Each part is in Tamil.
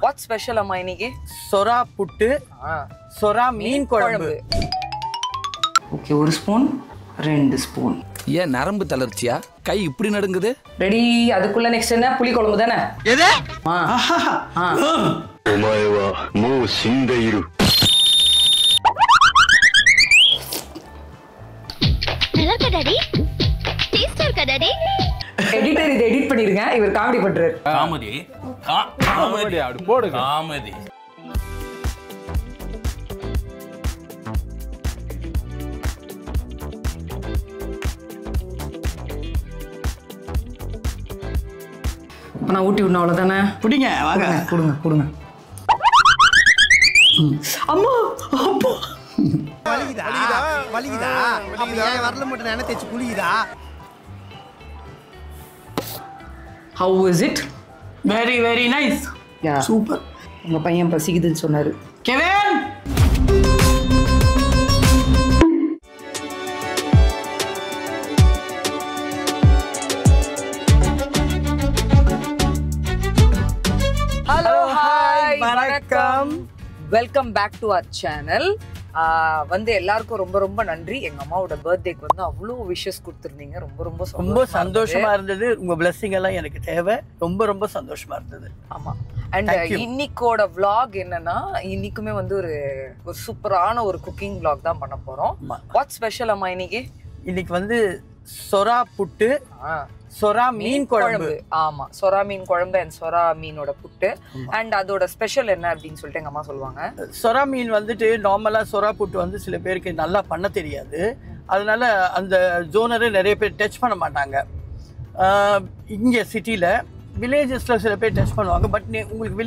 வாட் ஸ்பெஷல் அம்மா இன்னைக்கு? சொரா புட்டு, சொரா மீன் குழம்பு. Okay, 1 spoon 2 spoon. ஏன் நரம்பு தளர்ச்சியா? கை இப்படி நடுங்குது. ரெடி. அதுக்குள்ள நெக்ஸ்ட் என்ன? புளி குழம்பு தானே? எது? எடிட்டர் இதை எடிட் பண்ணிருங்க. இவர் காமெடி பண்றாரு. காமெடி காமெடி அப்படி போடு. காமெடி. இப்போ நான் ஊட்டி விடணும் அவ்வளோதானே? பிடிங்க, வாங்க கொடுங்க கொடுங்க. அம்மா அப்பா வலிக்குதா வலிக்குதா அப்ப ஏன் வரல மட்டும் என்ன தேச்சு குளிக்குதா? How is it? Very very nice. Super. உங்க பையன் பசிக்குதுன்னு சொன்னாரு. கெவின், ஹலோ ஹாய் வணக்கம். Welcome back to our channel. வந்து எல்லாருக்கும் ரொம்ப ரொம்ப நன்றி. எங்க அம்மாவோட பர்த்டேக்கு வந்து அவ்வளோ விஷஸ் கொடுத்துருந்தீங்க. ரொம்ப ரொம்ப ரொம்ப சந்தோஷமா இருந்தது. உங்க பிளெஸிங் எல்லாம் எனக்கு தேவை. ரொம்ப ரொம்ப சந்தோஷமா இருந்தது. ஆமா. அண்ட் இன்னைக்கோட vlog என்னன்னா, இன்னைக்குமே வந்து ஒரு சூப்பரான ஒரு குக்கிங் vlog தான் பண்ண போறோம். வாட் ஸ்பெஷல் அம்மா இன்னைக்கு? இன்னைக்கு வந்து சொரா புட்டு, சொரா மீன் குழம்பு. ஆமா, சொரா மீன் குழம்பு அண்ட் சொரா மீனோட புட்டு. அண்ட் அதோட ஸ்பெஷல் என்ன அப்படின்னு சொல்லிட்டு எங்க அம்மா சொல்லுவாங்க. சொரா மீன் வந்துட்டு நார்மலா சொரா புட்டு வந்து சில பேருக்கு நல்லா பண்ண தெரியாது. அதனால அந்த ஜோனரை நிறைய பேர் டச் பண்ண மாட்டாங்க. இங்கே சிட்டியில் வில்லேஜஸில் சில பேர் டச் பண்ணுவாங்க. பட் உங்களுக்கு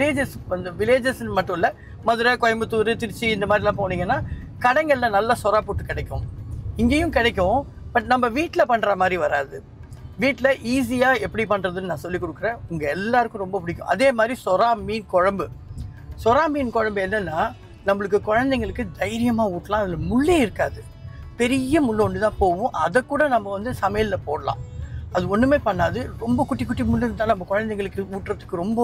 வில்லேஜஸ் மட்டும் இல்லை, மதுரை, கோயம்புத்தூர், திருச்சி இந்த மாதிரிலாம் போனீங்கன்னா கடைகளில் நல்ல சொரா புட்டு கிடைக்கும். இங்கேயும் கிடைக்கும். பட் நம்ம வீட்டில் பண்ணுற மாதிரி வராது. வீட்டில் ஈஸியாக எப்படி பண்ணுறதுன்னு நான் சொல்லிக் கொடுக்குறேன். உங்கள் எல்லாருக்கும் ரொம்ப பிடிக்கும். அதே மாதிரி சொரா மீன் குழம்பு. சொரா மீன் குழம்பு என்னென்னா, நம்மளுக்கு குழந்தைங்களுக்கு தைரியமாக ஊட்டலாம். அதில் முள்ளே இருக்காது. பெரிய முள் ஒன்று தான் போகும். அதை கூட நம்ம வந்து சமையலில் போடலாம். அது ஒன்றுமே பண்ணாது. ரொம்ப குட்டி குட்டி முள் இருந்தாலும் நம்ம குழந்தைங்களுக்கு ஊட்டுறதுக்கு ரொம்ப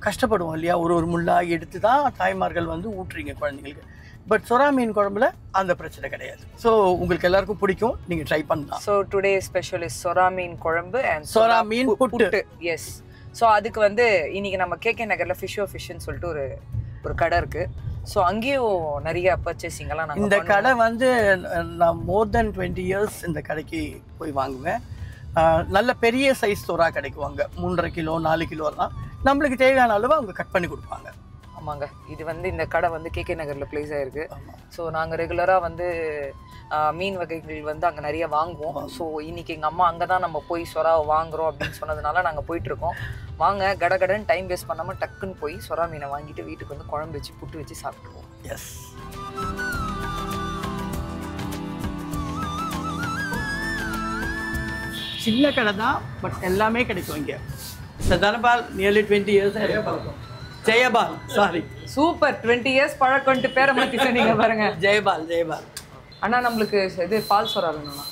கஷ்டப்படுவோம் இல்லையா? ஒரு முள்ளாக எடுத்து தான் தாய்மார்கள் வந்து ஊட்டுறீங்க குழந்தைங்களுக்கு. பட் சொரா மீன் குழம்புல அந்த பிரச்சனை கிடையாது. ஸோ உங்களுக்கு எல்லாருக்கும் பிடிக்கும். நீங்கள் ட்ரை பண்ணலாம். ஸோ டுடே ஸ்பெஷல் இஸ் சொரா மீன் குழம்பு அண்ட் சொரா மீன் புட்டு. எஸ். ஸோ அதுக்கு வந்து இன்னைக்கு நம்ம கேகே நகரில் ஃபிஷ்னு சொல்லிட்டு ஒரு கடை இருக்கு. ஸோ அங்கேயும் நிறைய பர்ச்சேசிங்கெல்லாம் நாங்கள் இந்த கடை வந்து நான் மோர் தென் 20 years இந்த கடைக்கு போய் வாங்குவேன். நல்ல பெரிய சைஸ் சொரா கிடைக்கும் அங்கே. 3.5 கிலோ 4 கிலோலாம் நம்மளுக்கு தேவையான அளவு அவங்க கட் பண்ணி கொடுப்பாங்க. ஆமாங்க. இது வந்து இந்த கடை வந்து கேகே நகரில் பிளேஸ் ஆயிருக்கு. ஸோ நாங்கள் ரெகுலராக வந்து மீன் வகைகள் வந்து அங்கே நிறைய வாங்குவோம். ஸோ இன்னைக்கு எங்கள் அம்மா அங்கே தான் நம்ம போய் சொராவை வாங்குறோம் அப்படின்னு சொன்னதுனால நாங்கள் போயிட்டுருக்கோம். வாங்க கடகடன்னு டைம் வேஸ்ட் பண்ணாமல் டக்குன்னு போய் சொரா மீனை வாங்கிட்டு வீட்டுக்கு வந்து குழம்பு வச்சு புட்டு வச்சு சாப்பிட்டுருவோம். எஸ். சின்ன கடை தான், பட் எல்லாமே கிடைக்கும் இங்கே. தனபால் நியர்லி 20 years பழக்கம். ஜெயபால், சாரி. சூப்பர். 20 years பழக்கம்ட்டு பேரை மாற்றி சொன்னீங்க பாருங்க. ஜெயபால். அண்ணா நம்மளுக்கு இது பால் சொரா வேணும்ண்ணா.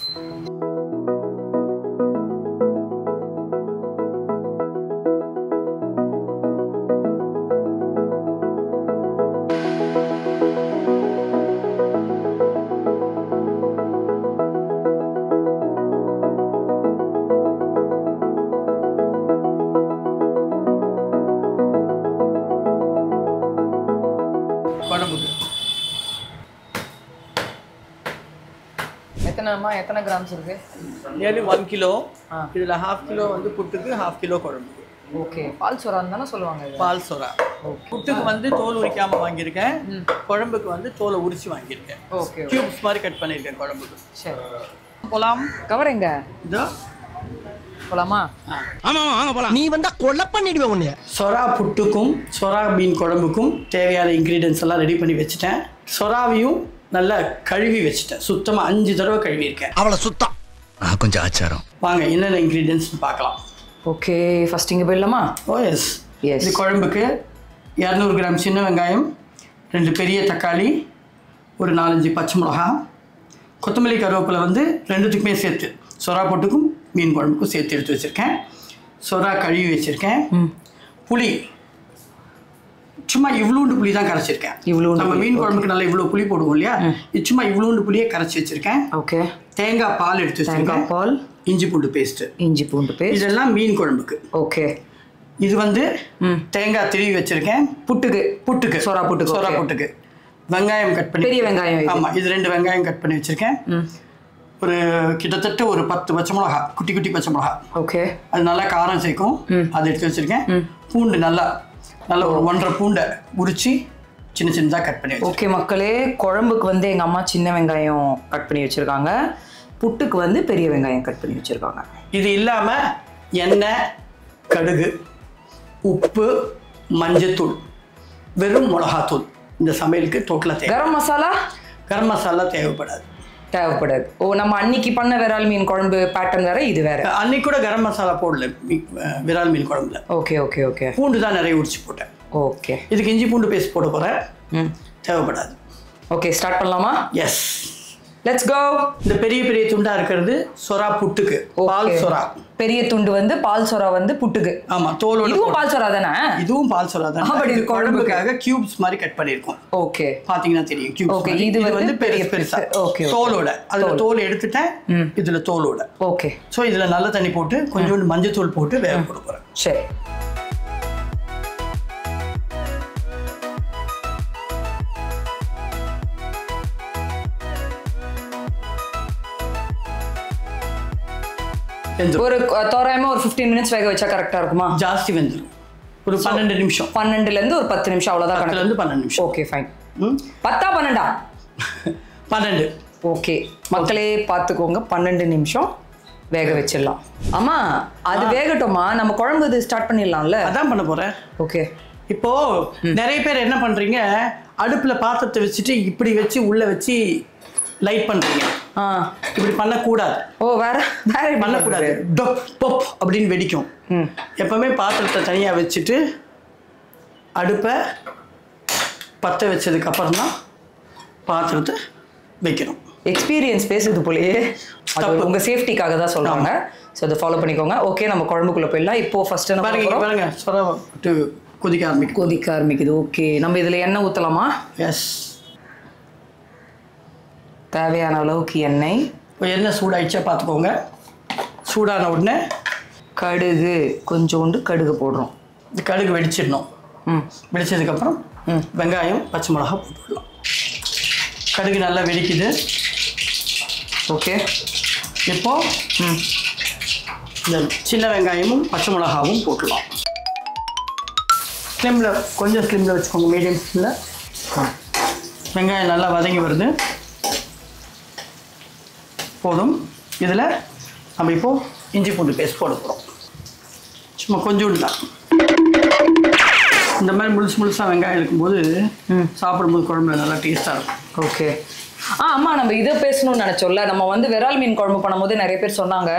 எத்தனை கிராம்ஸ் இருக்கு? Nearly 1 kilo. இதில் 1/2 கிலோ வந்து புட்டுக்கு, 1/2 கிலோ குழம்புக்கு. ஓகே. பால் சொரான்னு தானே சொல்லுவாங்க. பால் சொரா. புட்டுக்கு வந்து தோல் உரிக்காமல் வாங்கியிருக்கேன். குழம்புக்கு வந்து தோலை உரிச்சு வாங்கியிருக்கேன். ஓகே. கியூப்ஸ் மாதிரி கட் பண்ணியிருக்கேன் குழம்புக்கு. சரி, போலாம். கவர் எங்க? இதோ போலாமா? ஆமா வாங்க போலாம். நீ வந்தா கொலை பண்ணிடுவேன் உன்னைய. சொரா புட்டுக்கும் சொரா மீன் குழம்புக்கும் தேவையான இன்க்ரீடியன்ஸ் எல்லாம் ரெடி பண்ணி வச்சுட்டேன். சொராவையும் நல்லா கழுவி வச்சுட்டேன். சுத்தமாக 5 தடவை கழுவியிருக்கேன். அவளை சுத்தம் கொஞ்சம் ஆச்சாரம். வாங்க என்னென்ன இன்க்ரீடியன்ஸ் பார்க்கலாம். ஓகே, ஃபர்ஸ்ட் இங்கே போயிடலாமா? ஓ எஸ். இது குழம்புக்கு 200 கிராம் சின்ன வெங்காயம், 2 பெரிய தக்காளி, ஒரு 4-5 பச்சை மிளகா, கொத்தமல்லி, கருவேப்பிலை வந்து 2த்துக்குமே சேர்த்து சொரா புட்டுக்கும் மீன் குழம்புக்கும் சேர்த்து எடுத்து வச்சுருக்கேன். சொரா கழுவி வச்சுருக்கேன். புளி சும்மா இவ்வளோண்டு புளி தான் கரைச்சிருக்கேன். நம்ம மீன் குழம்புக்கு நல்லா இவ்வளோ புளி போடுவோம் இல்லையா, இது சும்மா இவ்வளோண்டு புளியே கரைச்சி வச்சிருக்கேன். ஓகே. தேங்காய் பால் எடுத்து வச்சிருக்கேன். பால், இஞ்சி பூண்டு பேஸ்ட். இதெல்லாம் மீன் குழம்புக்கு. ஓகே. இது வந்து தேங்காய் திருவி வச்சிருக்கேன் புட்டுக்கு சோறா புட்டுக்கு. வெங்காயம் கட் பண்ணி, பெரிய வெங்காயம். ஆமாம், இது 2 வெங்காயம் கட் பண்ணி வச்சிருக்கேன். ஒரு கிட்டத்தட்ட ஒரு 10 பச்சை மிளகா, குட்டி பச்சை மிளகா. ஓகே. அது நல்லா காரம் சேர்க்கும், அதை எடுத்து வச்சிருக்கேன். பூண்டு நல்லா ஒரு 1.5 பூண்டை உரிச்சு சின்னதாக கட் பண்ணி. ஓகே மக்களே, குழம்புக்கு வந்து எங்கள் அம்மா சின்ன வெங்காயம் கட் பண்ணி வச்சுருக்காங்க, புட்டுக்கு வந்து பெரிய வெங்காயம் கட் பண்ணி வச்சுருக்காங்க. இது இல்லாமல் எண்ணெய், கடுகு, உப்பு, மஞ்சத்தூள், வெறும் மிளகாத்தூள் இந்த சமையலுக்கு டோட்டலாக தேவை. கரம் மசாலா தேவைப்படாது. ஓ, நம்ம அன்னைக்கு பண்ண விரால் மீன் குழம்பு பேட்டர்ன் வேற, இது வேற. அன்னைக்கு கூட கரம் மசாலா போடல விரால் மீன் குழம்புல. ஓகே. பூண்டு தான் நிறைய உரிச்சு போட்டேன். ஓகே. இதுக்கு இஞ்சி பூண்டு பேஸ்ட் போட போகிறேன், தேவைப்படாது. ஓகே, ஸ்டார்ட் பண்ணலாமா? Yes, let's go. இந்த பெரிய துண்டா இருக்கிறது சொரா புட்டுக்கு, பால் சொரா. பெரிய துண்டு வந்து பால் சொரா வந்து புட்டுக்கு. ஆமா, தோலோட. இதுவும் பால் சொரா தானே? இதுவும் பால் சொரா தான். பட் இது குழம்புக்காக கியூப்ஸ் மாதிரி கட் பண்ணிருக்கோம். ஓகே, பாத்தீங்கன்னா தெரியும் கியூப்ஸ். ஓகே, இது வந்து பெருசா. ஓகே, தோலோட. அதுல தோல் எடுத்துட்டேன், இதுல தோலோட. ஓகே. சோ இதுல நல்ல தண்ணி போட்டு கொஞ்சோண்டு மஞ்சள் தூள் போட்டு வேக போட போறேன். சரி. ஒரு தோராயமா ஒரு 15 மினிட்ஸ் வேக வச்சா கரெக்டா இருக்குமா? ஜாஸ்தி வெந்துடும். ஒரு 12 நிமிஷம். 12ல இருந்து ஒரு 10 நிமிஷம், அவ்வளவுதான். 10ல இருந்து 12 நிமிஷம். Okay, fine. 10 12 12. ஓகே மக்களே, பார்த்துக்கோங்க, 12 நிமிஷம் வேக வச்சிடலாம். ஆமா, அது வேகட்டுமா, நம்ம குழம்பு இது ஸ்டார்ட் பண்ணிடலாம்ல. அதான் பண்ண போறேன். ஓகே. இப்போ நிறைய பேர் என்ன பண்றீங்க, அடுப்புல பாத்திரத்தை வச்சுட்டு இப்படி வச்சு உள்ள வச்சு லைட் பண்றீங்க. இப்படி பண்ணக்கூடாது. ஓ, வேற பண்ணக்கூடாது. பொப் அப்படின்னு வெடிக்கும். எப்பவுமே பாத்திரத்தை தனியாக வச்சுட்டு அடுப்பை பற்ற வச்சதுக்கு அப்புறம் தான் பாத்திரத்தை வைக்கணும். எக்ஸ்பீரியன்ஸ் பேசுது போலயே. உங்க சேஃப்டிக்காக தான் சொல்றாங்க. ஸோ அதை ஃபாலோ பண்ணிக்கோங்க. ஓகே, நம்ம குழம்புக்குள்ள போயிடலாம். இப்போ ஃபர்ஸ்ட் பாருங்க, கொதிக்க ஆரம்பிக்குது. ஓகே, நம்ம இதுல எண்ணெய் ஊற்றலாமா? எஸ், தேவையான அளவுக்கு எண்ணெய். இப்போ எண்ணெய் சூடாயிடுச்சா பார்த்துக்கோங்க. சூடான உடனே கடுகு, கொஞ்சோண்டு கடுகு போடுறோம். இந்த கடுகு வெடிச்சிடணும். வெடிச்சதுக்கப்புறம் வெங்காயம், பச்சை மிளகா போட்டுடலாம். கடுகு நல்லா வெடிக்குது. ஓகே, இப்போ இந்த சின்ன வெங்காயமும் பச்சை மிளகாவும் போட்டுடலாம். கொஞ்சம் ஸ்லிம்மில் வச்சுக்கோங்க, மீடியம் ஸ்லிம்மில். வெங்காயம் நல்லா வதங்கி வருது, போதும். இதில் நம்ம இப்போது இஞ்சி பூண்டு பேஸ்ட் போட போகிறோம். சும்மா கொஞ்சோண்டு தான். இந்த மாதிரி முழுசாக வெங்காயம் இருக்கும்போது சாப்பிடும்போது குழம்புல நல்லா டேஸ்ட்டாக இருக்கும். ஓகே. ஆமாம், நம்ம இதை பேசணும்னு நினச்சோம்ல. நம்ம வந்து விரால் மீன் குழம்பு பண்ணும்போது நிறைய பேர் சொன்னாங்க,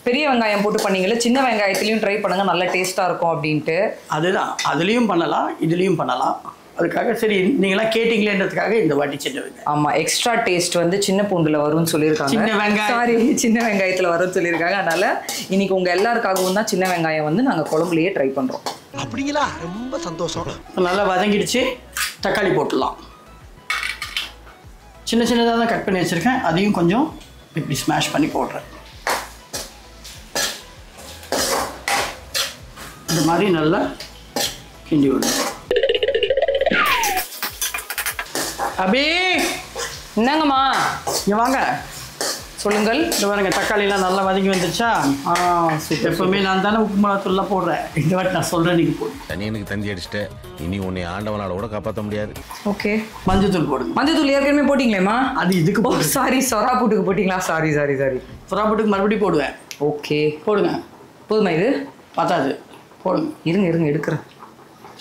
பெரிய வெங்காயம் போட்டு பண்ணீங்களே, சின்ன வெங்காயத்துலேயும் ட்ரை பண்ணுங்கள், நல்லா டேஸ்ட்டாக இருக்கும் அப்படின்ட்டு. அதுதான், அதுலேயும் பண்ணலாம், இதுலேயும் பண்ணலாம். அதுக்காக சரி நீங்களாம் கேட்டிங்களேன்றதுக்காக இந்த வாட்டி சின்ன வெங்காயம். ஆமாம், எக்ஸ்ட்ரா டேஸ்ட் வந்து சின்ன பூண்டில் வரும்னு சொல்லியிருக்காங்க. சின்ன வெங்காயத்தில் வரும்னு சொல்லியிருக்காங்க. அதனால் இன்னைக்கு உங்கள் எல்லாருக்காகவும் தான் சின்ன வெங்காயம் வந்து நாங்கள் குழம்புலையே ட்ரை பண்ணுறோம். அப்படிங்களா? ரொம்ப சந்தோஷம். நல்லா வதங்கிடுச்சு. தக்காளி போட்டுடலாம். சின்னதாக தான் கட் பண்ணி வச்சுருக்கேன், அதையும் கொஞ்சம் இப்படி ஸ்மாஷ் பண்ணி போடுறேன். இந்த மாதிரி நல்லா கிண்டி விடுறேன். அபி, என்னங்கம்மா? இங்கே வாங்க. சொல்லுங்கள். இந்த பாருங்க, தக்காளிலாம் நல்லா வதங்கி வந்துருச்சா? எப்பவுமே நான் தானே உப்பு மிளகாத்தூள்லாம் போடுறேன். இந்த வாட்டி நான் சொல்கிறேன், நீங்கள் போடுங்க. தனியனுக்கு தந்தி அடிச்சுட்டு இனி உன்னை ஆண்டவனால கூட காப்பாற்ற முடியாது. ஓகே, மஞ்சத்தூள் போடுங்க. மஞ்சத்தூள் ஏற்கனவே போட்டிங்களேம்மா? அது இதுக்கு சாரி, சொரா புட்டுக்கு போட்டிங்களா? சாரி. சொரா புட்டுக்கு மறுபடியும் போடுவேன். ஓகே, போடுங்க. போதுமா? இது பார்த்தாது, போடுங்க. இருங்க எடுக்கிறேன்.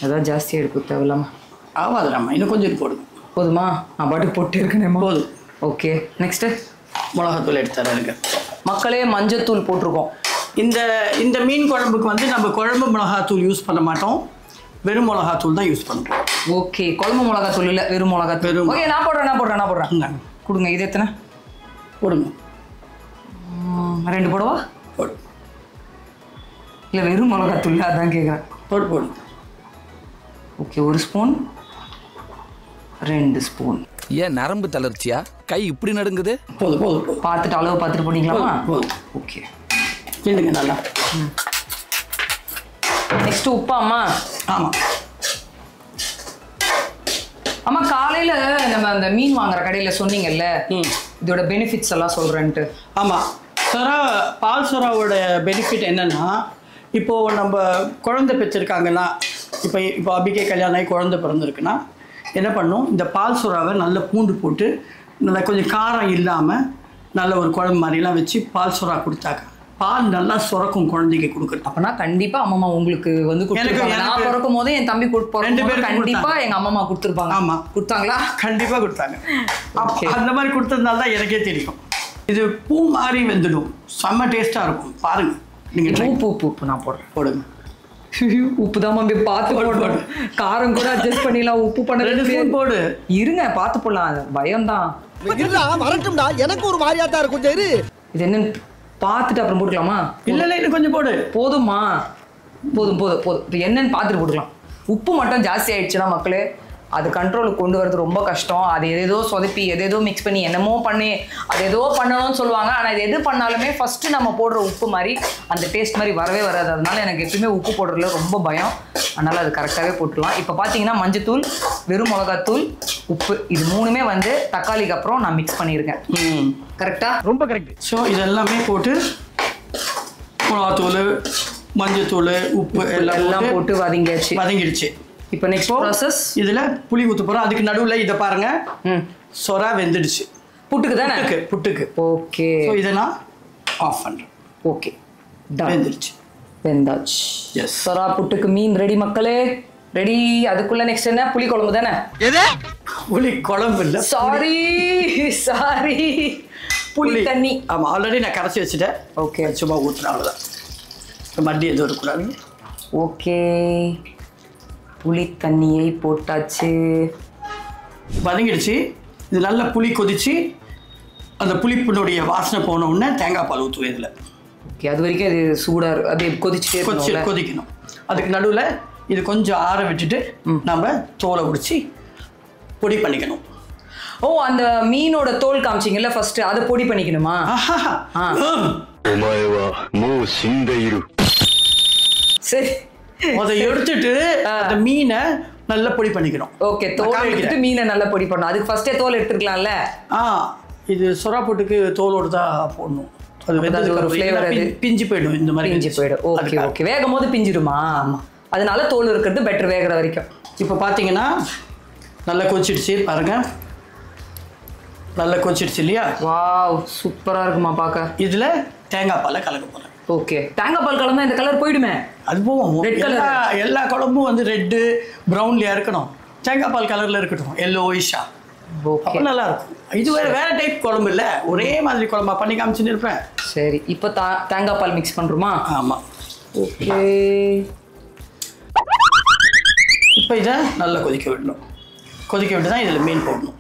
ஏதாவது ஜாஸ்தியாக எடுக்க தேவையில்லாமல் ஆகாதுடாம்மா. இன்னும் கொஞ்சம் போடுங்க. போதுமா? நான் பாட்டுக்கு போட்டு இருக்கேனேம்மா. போதும். ஓகே, நெக்ஸ்ட்டு மிளகாத்தூள் எடுத்துறேன். இருக்கு மக்களே, மஞ்சத்தூள் போட்டிருக்கோம். இந்த மீன் குழம்புக்கு வந்து நம்ம குழம்பு மிளகாத்தூள் யூஸ் பண்ண மாட்டோம், வெறும் மிளகாத்தூள் தான் யூஸ் பண்ணுவோம். ஓகே, குழம்பு மிளகாத்தூள் இல்லை, வெறும் மிளகாத்தூள். ஓகே, நான் போடுறேன். கொடுங்க. இது எத்தனை போடுங்க? 2 போடுவா? போடு. இல்லை, வெறும் மிளகாத்தூள், அதான் கேட்குறேன். போடுங்க. Okay 1 spoon 2 spoon. ஏன் நரம்பு தளர்ச்சியா? கை இப்படி நடுங்குது? போதும் போதும் போதும். பார்த்துட்டு அளவு பார்த்துட்டு போனீங்களா? போதும். ஓகே இல்லைங்க நல்லா. நெக்ஸ்ட் உப்பா அம்மா? ஆமாம். அம்மா காலையில் நம்ம அந்த மீன் வாங்குற கடையில் சொன்னீங்கல்ல இதோட பெனிஃபிட்ஸ் எல்லாம் சொல்கிறேன்ட்டு. ஆமாம். சொரா பால் சொராவோட பெனிஃபிட் என்னென்னா, இப்போது நம்ம குழந்தை பெற்றிருக்காங்கன்னா, இப்போ அபிகே கல்யாணம் ஆகி குழந்தை பிறந்திருக்குன்னா என்ன பண்ணும், இந்த பால் சொராவை நல்ல பூண்டு போட்டு நல்லா கொஞ்சம் காரம் இல்லாமல் நல்ல ஒரு குழம்பு மாதிரிலாம் வச்சு பால் சொரா கொடுத்தாக்க பால் நல்லா சுரக்கும் குழந்தைக்கு கொடுக்குறது. அப்பனா கண்டிப்பா அம்மா உங்களுக்கு வந்து கொடுத்துருப்பாங்க. நான் பிறக்கும் போதே என் தம்பி ரெண்டு பேரும் கண்டிப்பா எங்க அம்மா கொடுத்துருப்பாங்க. ஆமா கொடுத்தாங்களா? கண்டிப்பா கொடுத்தாங்க. அந்த மாதிரி கொடுத்ததுனால தான் எனக்கே தெரியும். இது பூ மாதிரி வெந்துடும், செம்ம டேஸ்டா இருக்கும். பாருங்க நீங்க. உப்பு நான் போடுங்க. உப்பு தான் மம்பி பார்த்து போடு. காரம் கூட அட்ஜஸ்ட் பண்ணிடலாம். உப்பு பண்ண போடு. இருங்க பார்த்து போடலாம். பயம் தான். வரட்டும்டா, எனக்கு ஒரு மாதிரியா தான் இருக்கும். சரி இது என்னன்னு பார்த்துட்டு அப்புறம் போட்டுக்கலாமா? இல்லை இன்னும் கொஞ்சம் போடு. போதுமா? போதும். இப்போ என்னன்னு பார்த்துட்டு போட்டுக்கலாம். உப்பு மட்டும் ஜாஸ்தி ஆயிடுச்சுன்னா மக்களே அது கண்ட்ரோலுக்கு கொண்டு வரது ரொம்ப கஷ்டம். அது எதேதோ சொதப்பி எதேதோ மிக்ஸ் பண்ணி என்னமோ பண்ணி அது ஏதோ பண்ணணும்னு சொல்லுவாங்க. ஆனால் இது எது பண்ணாலுமே ஃபஸ்ட்டு நம்ம போடுற உப்பு மாதிரி அந்த டேஸ்ட் மாதிரி வரவே வராது. அதனால எனக்கு எப்பவுமே உப்பு போடுறதுல ரொம்ப பயம். அதனால் அது கரெக்டாகவே போட்டுடலாம். இப்போ பார்த்தீங்கன்னா மஞ்சத்தூள், வெறும் மிளகாத்தூள், உப்பு இது மூணுமே வந்து தக்காளிக்கு அப்புறம் நான் மிக்ஸ் பண்ணியிருக்கேன். கரெக்டாக? ரொம்ப கரெக்ட். ஸோ இதெல்லாமே போட்டு மிளகாத்தூள், மஞ்சத்தூள், உப்பு எல்லாம் போட்டு வதங்கிடுச்சு. இப்போ நெக்ஸ்ட் ப்ராசஸ் இதில் புளி ஊற்ற போகிறோம். அதுக்கு நடுவில் இதை பாருங்க, சொரா வெந்துடுச்சு. புட்டுக்கு தானே? புட்டுக்கு. ஓகே. ஸோ இதை நான் ஆஃப் பண்ணுறேன். ஓகே வெந்துடுச்சு. வெந்தாச்சு. எஸ். சொரா புட்டுக்கு மீன் ரெடி மக்களே. ரெடி. அதுக்குள்ள நெக்ஸ்ட் என்ன? புளி குழம்பு தானே? புளி குழம்பு இல்லை, சாரி புளி தண்ணி. ஆமாம், ஆல்ரெடி நான் கரைச்சி வச்சுட்டேன். ஓகே, சும்மா ஊற்றுறேன், அவ்வளோதான். மறுபடியும் எதுவும் இருக்கக்கூடாது. ஓகே, புளி தண்ணியை போட்டாச்சு. வதங்கிடுச்சு. இது நல்லா புளி கொதிச்சு அந்த புளிப்பினுடைய வாசனை போன உடனே தேங்காய் பால் ஊற்றுவேன் இதில். ஓகே, அது வரைக்கும் அது சூடாக அது கொதிக்கணும். அதுக்கு நடுவில் இது கொஞ்சம் ஆற விட்டுட்டு நம்ம தோலை உடிச்சு பொடி பண்ணிக்கணும். ஓ, அந்த மீனோட தோல் காமிச்சிங்கல்ல ஃபர்ஸ்ட், அதை பொடி பண்ணிக்கணுமா? சரி, அதை எடுத்துட்டு அந்த மீனை நல்லா பொடி பண்ணிக்கணும். ஓகே, தோல் எடுத்துட்டு மீனை நல்லா பொடி பண்ணணும். அதுக்கு ஃபர்ஸ்டே தோல் எடுத்துக்கலாம்ல? இது சொரா போட்டுக்கு தோலோடு தான் போடணும். அது ஒரு ஃப்ளேவர், அது பிஞ்சு போயிடும். இந்த மாதிரி பிஞ்சு போயிடும். ஓகே ஓகே, வேகும் போது பிஞ்சிடுமா? அதனால தோல் இருக்கிறது பெட்டர் வேகிற வரைக்கும். இப்போ பார்த்தீங்கன்னா நல்லா கொதிச்சிடுச்சு பாருங்க. நல்லா கொதிச்சிடுச்சு இல்லையா? வாவ், சூப்பராக இருக்குமா பார்க்க. இதில் தேங்காய் பாலை கலக்க போகிறேன். ஓகே, தேங்காய் பால் கலந்தா இந்த கலர் போயிடுமே? அது போவோம். Red colour. எல்லா குழம்பும் வந்து ரெட்டு ப்ரௌன்லையா இருக்கணும், தேங்காய் பால் கலரில் இருக்கட்டும், எல்லோயிஷா. ஓகே, நல்லா இருக்கும். இது வேற டைப் குழம்பு இல்லை, ஒரே மாதிரி குழம்பா பண்ணி காமிச்சுன்னு இருப்பேன். சரி, இப்போ தேங்காய் பால் மிக்ஸ் பண்ணுறோமா? ஆமாம். ஓகே, இப்போ இதை நல்லா கொதிக்க விடணும். கொதிக்க விட்டு தான் இதில் மீன் போடணும்.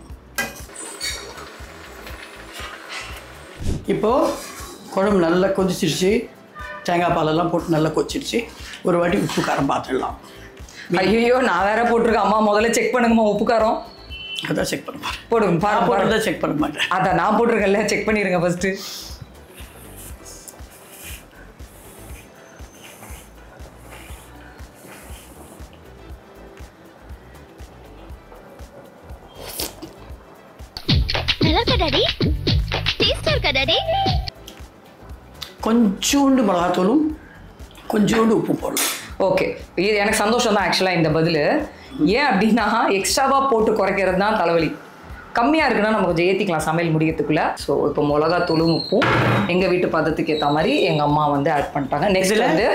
இப்போது குழம்பு நல்லா கொதிச்சிருச்சு, தேங்காய் பாலெல்லாம் போட்டு நல்லா கொதிச்சிருச்சு. ஒரு வாட்டி உப்பு காரம் பார்த்துடலாம். ஐயோ, நான் வேற போட்டிருக்கேன். அம்மா முதல்ல செக் பண்ணுங்கம்மா உப்பு காரம். அதான் செக் பண்ண மாட்டேன். போடுங்க, பாருங்க. தான் செக் பண்ண மாட்டேன். அதான் நான் போட்டிருக்கேன்ல, செக் பண்ணிடுங்க ஃபர்ஸ்ட்டு. கொஞ்சோண்டு மிளகாத்தூளும் கொஞ்சோண்டு உப்பு போடலாம். ஓகே, இது எனக்கு சந்தோஷம் தான் ஆக்சுவலாக இந்த பதில். ஏன் அப்படின்னா எக்ஸ்ட்ராவாக போட்டு குறைக்கிறது தான் தலைவலி. கம்மியாக இருக்குன்னா நம்ம கொஞ்சம் ஏற்றிக்கலாம் சமையல் முடியறதுக்குள்ளே. ஸோ இப்போ மிளகாத்தூளும் உப்பும் எங்கள் வீட்டு பதத்துக்கு ஏற்ற மாதிரி எங்கள் அம்மா வந்து ஆட் பண்ணிட்டாங்க. நெக்ஸ்ட் வந்து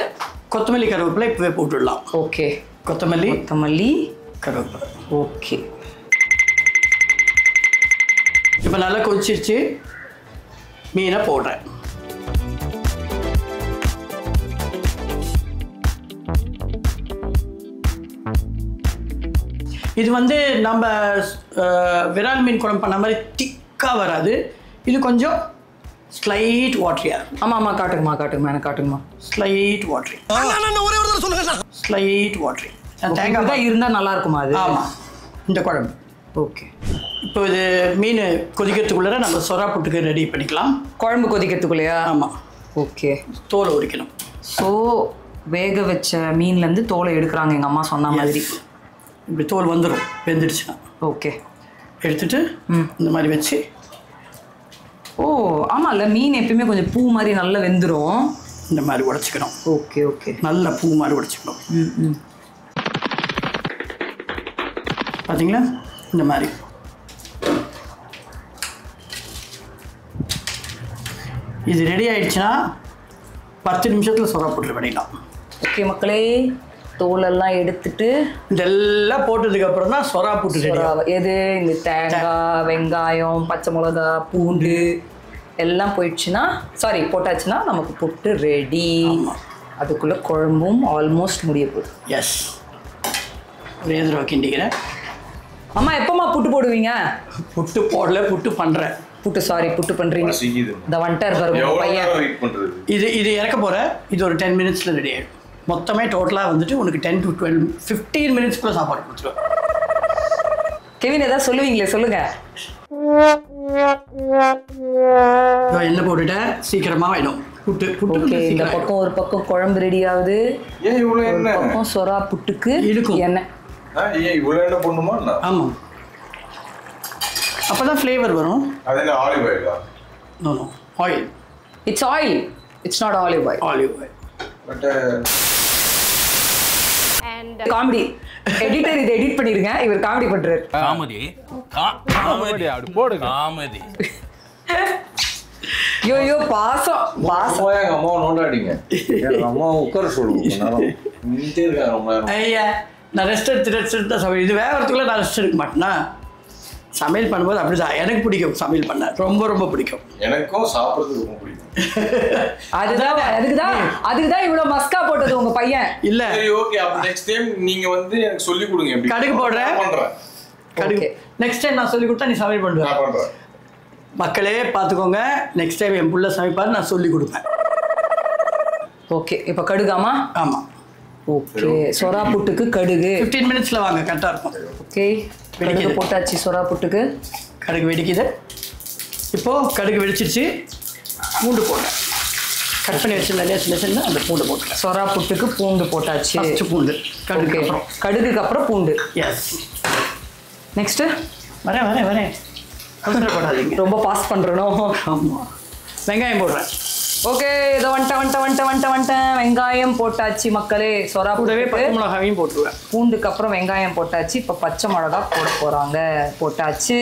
கொத்தமல்லி கருவேப்பிலை இப்போவே போட்டுடலாம். ஓகே, கொத்தமல்லி கருவேப்பிலை. ஓகே, இப்போ நல்லா கொதிச்சிருச்சு, மீனை போடுறேன். இது வந்து நம்ம விரால் மீன் குழம்பு பண்ண மாதிரி திக்காக வராது. இது கொஞ்சம் ஸ்லைட் வாட்டரியா இருக்கும். ஆமாம், காட்டுங்கம்மா எனக்கு காட்டுங்கம்மா. Slight watery. Slight watery. தேங்காய் தான் இருந்தால் நல்லா இருக்குமா அது? ஆமாம், இந்த குழம்பு. ஓகே, இப்போ இது மீன் கொதிக்கிறதுக்குள்ளே நம்ம சொரா புட்டுக்கு ரெடி பண்ணிக்கலாம். குழம்பு கொதிக்கிறதுக்குள்ளேயா? ஆமாம். ஓகே, தோலை உரிக்கணும். ஸோ வேக வச்ச மீன்லேருந்து தோலை எடுக்கிறாங்க எங்கள் அம்மா சொன்ன மாதிரி. இப்படி தோல் வந்துடும் வெந்துடுச்சுன்னா. ஓகே, எடுத்துட்டு இந்த மாதிரி வச்சு. ஓ ஆமாம்ல, மீன் எப்பயுமே கொஞ்சம் பூ மாதிரி நல்லா வெந்துடும். இந்த மாதிரி உடச்சிக்கணும். ஓகே ஓகே, நல்ல பூ மாதிரி உடச்சிக்கணும். பார்த்தீங்களா இந்த மாதிரி. இது ரெடி ஆயிடுச்சுன்னா 10 நிமிஷத்தில் சொரா புட்டு பண்ணிடலாம். ஓகே மக்களே, தோலெல்லாம் எடுத்துட்டு இதெல்லாம் போட்டதுக்கப்புறம் தான் சொரா புட்டு ரெடி. எது இந்த தேங்காய், வெங்காயம், பச்சை மிளகா, பூண்டு எல்லாம் போயிடுச்சுன்னா, சாரி போட்டாச்சுன்னா நமக்கு புட்டு ரெடி. அதுக்குள்ளே குழம்பும் ஆல்மோஸ்ட் முடிய போகுது. எஸ், ஒரே தடவை கிண்டிக்கிறேன். அம்மா எப்போம்மா புட்டு போடுவீங்க? புட்டு போடல, புட்டு பண்ணுறேன். புட்டு சாரி புட்டு பண்ணுறீங்க. இந்த வந்துட்டார் பாருங்க பையன். இது இறக்க போகிறேன். இது ஒரு 10 மினிட்ஸில் ரெடி ஆகிடும். மொத்தமே டோட்டலாக வந்துட்டு உனக்கு 10 to 12 15 மினிட்ஸ்க்குள்ள சாப்பாடு கொடுத்துருவேன். கெவின் ஏதாவது சொல்லுவீங்களே, சொல்லுங்க. எண்ணெய் போட்டுட்டேன், சீக்கிரமாக வேணும் புட்டு. ஓகே, இந்த பக்கம் ஒரு பக்கம் குழம்பு ரெடி ஆகுது, பக்கம் சொரா புட்டுக்கு இருக்கும் எண்ணெய். இவ்வளோ எண்ணெய் போடணுமா? ஆமாம், அப்போ தான் ஃப்ளேவர் வரும். அது என்ன ஆலிவ் ஆயிலா? No oil. It's oil, it's not olive oil. Olive oil. But comedy editor இதை எடிட் பண்ணிருங்க, இவர் காமெடி பண்றாரு. காமெடி காமெடி அப்படி போடு. காமெடி ஐயோ பாசம் பாசம். எங்க அம்மாவை நோண்டாடிங்க. எங்க அம்மாவை உட்கார சொல்லுங்க. நின்றுட்டே இருக்காங்க ரொம்ப நேரம். ஐயா, நான் ரெஸ்ட் எடுத்து தான் சமையல். இது வேகிறதுக்குள்ளே நான் ரெஸ்ட் எடுக்க மாட்டேன்னா. சமையல் பண்ணும்போது அப்படிதான். எனக்கு பிடிக்கும் சமையல் பண்ண, ரொம்ப ரொம்ப பிடிக்கும். எனக்கும் சாப்பிட்றதுக்கு ரொம்ப பிடிக்கும். அதுக்குதான் இவ்வளவு மஸ்கா போட்டது உங்க பையன். இல்ல சரி, ஓகே. அப்ப நெக்ஸ்ட் டைம் நீங்க வந்து எனக்கு சொல்லி கொடுங்க. எப்படி கடுகு போடுறேன். கடுகு நெக்ஸ்ட் டைம் நான் சொல்லி கொடுத்தா நீ சமையல் பண்ணுவேன். நான் பண்றேன். மக்களே பார்த்துக்கோங்க, நெக்ஸ்ட் டைம் என் புள்ள சமைப்பாரு, நான் சொல்லி கொடுப்பேன். ஓகே, இப்போ கடுகாமா? ஆமாம். ஓகே, சொரா புட்டுக்கு கடுகு 15 மினிட்ஸில் வாங்க, கரெக்டாக இருக்கும். ஓகே, கடுகு போட்டாச்சு சொரா புட்டுக்கு. கடுகு வெடிக்குது. இப்போது கடுகு வெடிச்சிருச்சு. பூண்டு போடுறேன். கட் பண்ணி வச்சுருந்தேன் சின்ன சின்ன, அந்த பூண்டு போட்டுறேன். சொரா புட்டுக்கு பூண்டு போட்டாச்சு. ஃபஸ்ட்டு பூண்டு, கடுகு அப்புறம். கடுகுக்கு அப்புறம் பூண்டு. எஸ். நெக்ஸ்ட்டு வரேன் அவசரப்படாதீங்க, ரொம்ப பாஸ் பண்ணுறணும். ஆமாம். வெங்காயம் போடுறேன். ஓகே, இதை வந்துட்டேன். வெங்காயம் போட்டாச்சு மக்களே. சொரா கூடவே புட்டுக்கு பச்சை மிளகாயும் போட்டுருவேன். பூண்டுக்கு அப்புறம் வெங்காயம் போட்டாச்சு. இப்போ பச்சை மிளகா போட போகிறாங்க. போட்டாச்சு.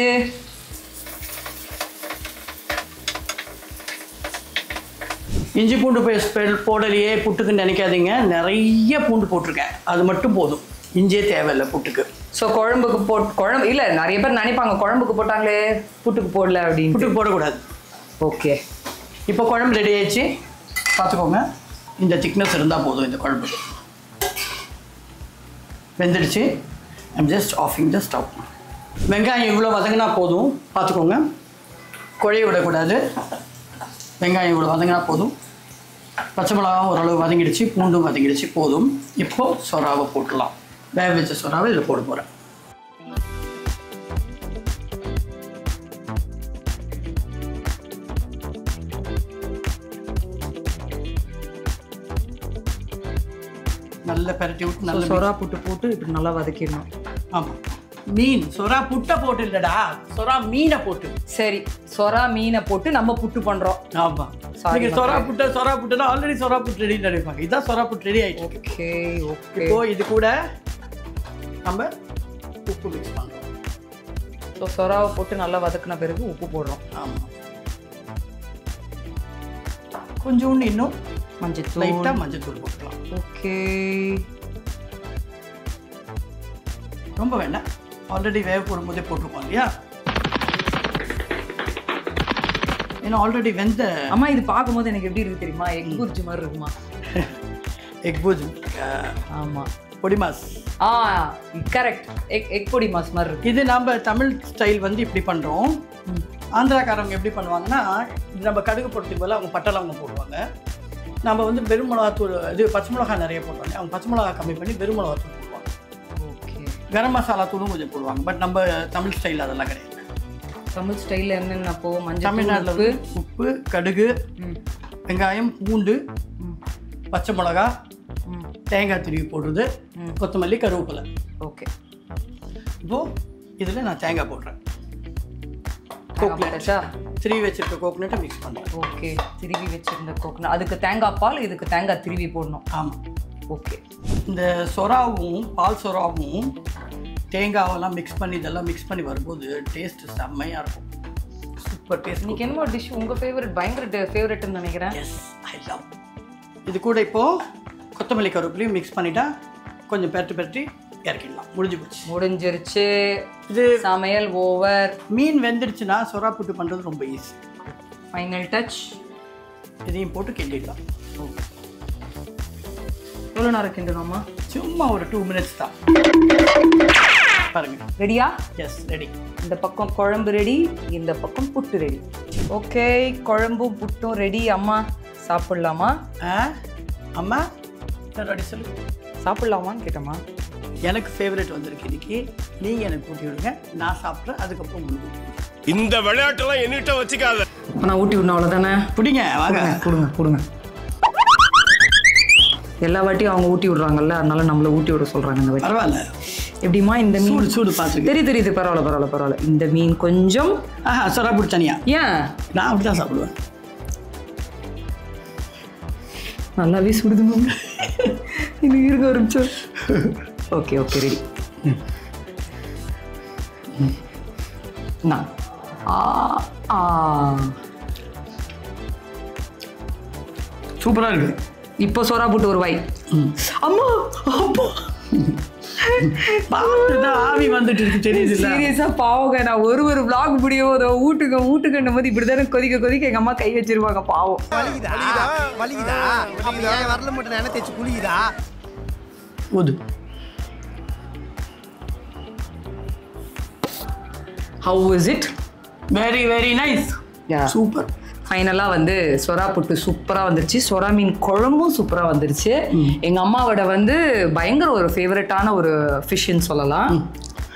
இஞ்சி பூண்டு பேஸ்ட் போடலையே புட்டுக்குன்னு நினைக்காதீங்க, நிறைய பூண்டு போட்டிருக்கேன். அது மட்டும் போதும், இஞ்சியே தேவையில்லை புட்டுக்கு. ஸோ குழம்புக்கு குழம்பு இல்லை, நிறைய பேர் நினைப்பாங்க குழம்புக்கு போட்டாங்களே புட்டுக்கு போடல அப்படின்னு. புட்டுக்கு போடக்கூடாது. ஓகே, இப்போ குழம்பு ரெடி ஆயிடுச்சு. பார்த்துக்கோங்க, இந்த திக்னஸ் இருந்தால் போதும். இந்த குழம்பு வெந்துடுச்சு. I'm just offing the stove. வெங்காயம் இவ்வளோ வதங்கினா போதும். பார்த்துக்கோங்க, குழைய விடக்கூடாது. வெங்காயம் இவ்வளோ வதங்கினா போதும். பச்சை மிளகாவும் ஓரளவு வதங்கிடுச்சு, பூண்டும் வதங்கிடுச்சு, போதும். இப்போது சொராவை போட்டுடலாம். வேக வச்ச சொராவை இதில் போட போகிறேன். நல்லா பரட்டி விட்டு நல்லா சொரா புட்டு போட்டு இப்படி நல்லா வதக்கிடணும். ஆமாம், மீன் சொரா புட்டை போட்டு இல்லைடா, சொரா மீனை போட்டு. சரி, சொரா மீனை போட்டு நம்ம புட்டு பண்ணுறோம். ஆமாம், நீங்கள் சொரா புட்டுனா ஆல்ரெடி சொரா புட்டு ரெடி நினைப்பாங்க. இதுதான் சொரா புட்டு ரெடி ஆகிட்டு. Okay okay. இப்போ இது கூட நம்ம உப்பு மிக்ஸ் பண்ணுறோம். ஸோ சொராவை போட்டு நல்லா வதக்கின பிறகு உப்பு போடுறோம். ஆமாம், கொஞ்சோண்டு இன்னும் மஞ்சத்தூள், லைட்டாக மஞ்சத்தூள் போட்டுக்கலாம். ஓகே, ரொம்ப வேண்டாம், ஆல்ரெடி வேக போடும்போதே போட்டிருக்கோம் இல்லையா. ஏன்னா ஆல்ரெடி வெந்த. அம்மா இது பார்க்கும்போது எனக்கு எப்படி இருக்கு தெரியுமா? எக் புர்ஜி மாதிரி இருக்குமா? எக் பூஜ். ஆமாம், பொடி மாஸ். கரெக்ட், எக் பொடி மாஸ் மாதிரி இருக்கு. இது நம்ம தமிழ் ஸ்டைல் வந்து இப்படி பண்ணுறோம். ஆந்திராக்காரவங்க எப்படி பண்ணுவாங்கன்னா, நம்ம கடுகு போடுறதுக்கு பதிலாக அவங்க பட்டை லவங்கம் போடுவாங்க. நம்ம வந்து வெறும் மிளகாத்தூள், இது பச்சை மிளகா நிறைய போடுவாங்க. அவங்க பச்சை மிளகா கம்மி பண்ணி வெறும் மிளகாத்தூள் போடுவாங்க. கரம் மசாலா தூளும் கொஞ்சம் போடுவாங்க. பட் நம்ம தமிழ் ஸ்டைலில் அதெல்லாம் கிடையாது. தமிழ் ஸ்டைலில் என்னென்ன போ மஞ்சள் தமிழ்நாட்டில் வந்து உப்பு, கடுகு, வெங்காயம், பூண்டு, பச்சை மிளகா, தேங்காய் திருவி போடுறது, கொத்தமல்லி, கருவேப்பிலை. ஓகே. இப்போது இதில் நான் தேங்காய் போடுறேன். கோகனட்டா திருவி வச்சிருக்க கோகனட்டை மிக்ஸ் பண்ணுறேன். ஓகே. திருவி வச்சிருந்த கோகனட், அதுக்கு தேங்காய் பால், இதுக்கு தேங்காய் திருவி போடணும். ஆமாம். ஓகே. இந்த சொராவும் பால் சொராவும் தேங்காவெல்லாம் மிக்ஸ் பண்ணி இதெல்லாம் மிக்ஸ் பண்ணி வரும்போது டேஸ்ட்டு செம்மையாக இருக்கும். Super taste. இன்னைக்கு என்னமோ டிஷ் உங்கள் ஃபேவரட், பயங்கர ஃபேவரட்னு நினைக்கிறேன். Yes, I love. இது கூட இப்போது கொத்தமல்லி கருவேப்பிலையும் மிக்ஸ் பண்ணிட்டா கொஞ்சம் பெரட்டி இறக்கிடலாம். முடிஞ்சிருச்சு. இது சமையல் ஓவர். மீன் வெந்துடுச்சுன்னா சொரா புட்டு பண்ணுறது ரொம்ப ஈஸி. Final touch. இதையும் போட்டு கிண்டிடலாம். எவ்வளோ நேரம் கிண்டணுமா? சும்மா ஒரு 2 minutes தான். பாருங்க. ரெடியா? Yes, ready. இந்த பக்கம் குழம்பு ரெடி, இந்த பக்கம் புட்டு ரெடி. ஓகே, குழம்பும் புட்டும் ரெடி. அம்மா சாப்பிட்லாமா? அம்மா ரெடி சொல்லு. சாப்பிட்லாமான்னு கேட்டம்மா. எனக்கு ஃபேவரட் வந்திருக்கு இன்னைக்கு. நீங்கள் எனக்கு ஊட்டி விடுங்க, நான் சாப்பிட்றேன். அதுக்கப்புறம் உங்களுக்கு இந்த விளையாட்டெல்லாம் என்கிட்ட வச்சுக்காத. நான் ஊட்டி விடணும் அவ்வளோதானே? பிடிங்க, வாங்க. கொடுங்க. எல்லா வாட்டியும் அவங்க ஊட்டி விடுறாங்கல்ல, அதனால நம்மளை ஊட்டி விட சொல்கிறாங்க இந்த வாட்டி. பரவாயில்ல. எப்படிமா இந்த மீன் சூடு பார்த்துருக்கு. தெரியுது. பரவாயில்ல. இந்த மீன் கொஞ்சம் சொரா புட்டு தனியா. ஏன்? நான் அப்படி தான் சாப்பிடுவேன். நல்லாவே சுடுது மேம். இன்னும் இருக்க ஒரு நிமிஷம். Okay ready. நான் சூப்பராக இருக்கு. இப்போ சோறா போட்டு ஒரு வாய். அம்மா அப்பா பார்த்துதான் ஆவி வந்துட்டு இருக்கு, தெரியுது. சீரியஸா பாவங்க. நான் ஒரு vlog முடியும் ஊட்டுக்கண்ணும் போது இப்படிதானே கொதிக்க எங்க அம்மா கை வச்சிருவாங்க. பாவம். வலிக்குதா? அப்ப ஏன் வரல மட்டும் என்ன தேய்ச்சி குளிக்குதா? ஊது. How is it? Very very nice. Super. ஃபைனலாக வந்து சொரா புட்டு சூப்பராக வந்துருச்சு. சொரா மீன் குழம்பும் சூப்பராக வந்துருச்சு. எங்கள் அம்மாவோட வந்து பயங்கர ஒரு ஃபேவரட்டான ஒரு ஃபிஷ்ன்னு சொல்லலாம்.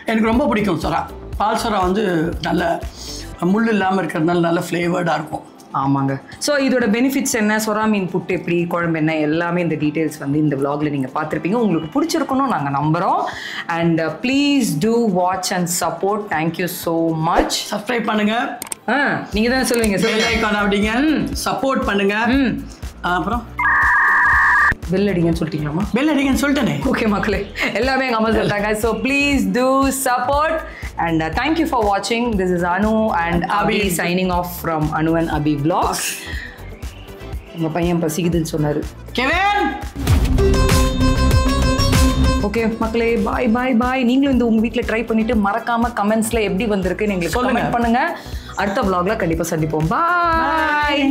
எனக்கு ரொம்ப பிடிக்கும் சொரா. பால் சொரா வந்து நல்ல முள் இல்லாமல் இருக்கிறதுனால நல்ல ஃப்ளேவர்டாக இருக்கும். ஆமாங்க. ஸோ இதோட பெனிஃபிட்ஸ் என்ன, சொரா மீன் புட்டு எப்படி, குழம்பு என்ன, எல்லாமே இந்த டீட்டெயில்ஸ் வந்து இந்த vlogல நீங்கள் பார்த்துருப்பீங்க. உங்களுக்கு பிடிச்சிருக்கணும் நாங்கள் நம்புகிறோம். And please do watch and support. Thank you so much. Subscribe பண்ணுங்க. நீங்கள் தானே சொல்லுவீங்க. பெல் ஐகான் அப்படிங்க. சப்போர்ட் பண்ணுங்க. அப்புறம் பெல் அடிங்கன்னு சொல்லிட்டீங்களாமா? பெல் அடிங்கன்னு சொல்லிட்டேனே. ஓகே மக்களே, எல்லாமே எங்கள் அம்மா சொல்லிட்டாங்க. So please do support and thank you for watching. This is Anu and Abhi signing off from Anu and Abhi Vlogs. உங்க பையன் பசிக்குதுன்னு சொன்னாரு. கெவின். ஓகே மக்களே, பாய். நீங்களும் இந்த உங்க வீட்டில் ட்ரை பண்ணிட்டு மறக்காம கமெண்ட்ஸ்ல எப்படி வந்திருக்குன்னு எங்களுக்கு கமெண்ட் பண்ணுங்க. அடுத்த vlogல கண்டிப்பா சந்திப்போம். பாய்.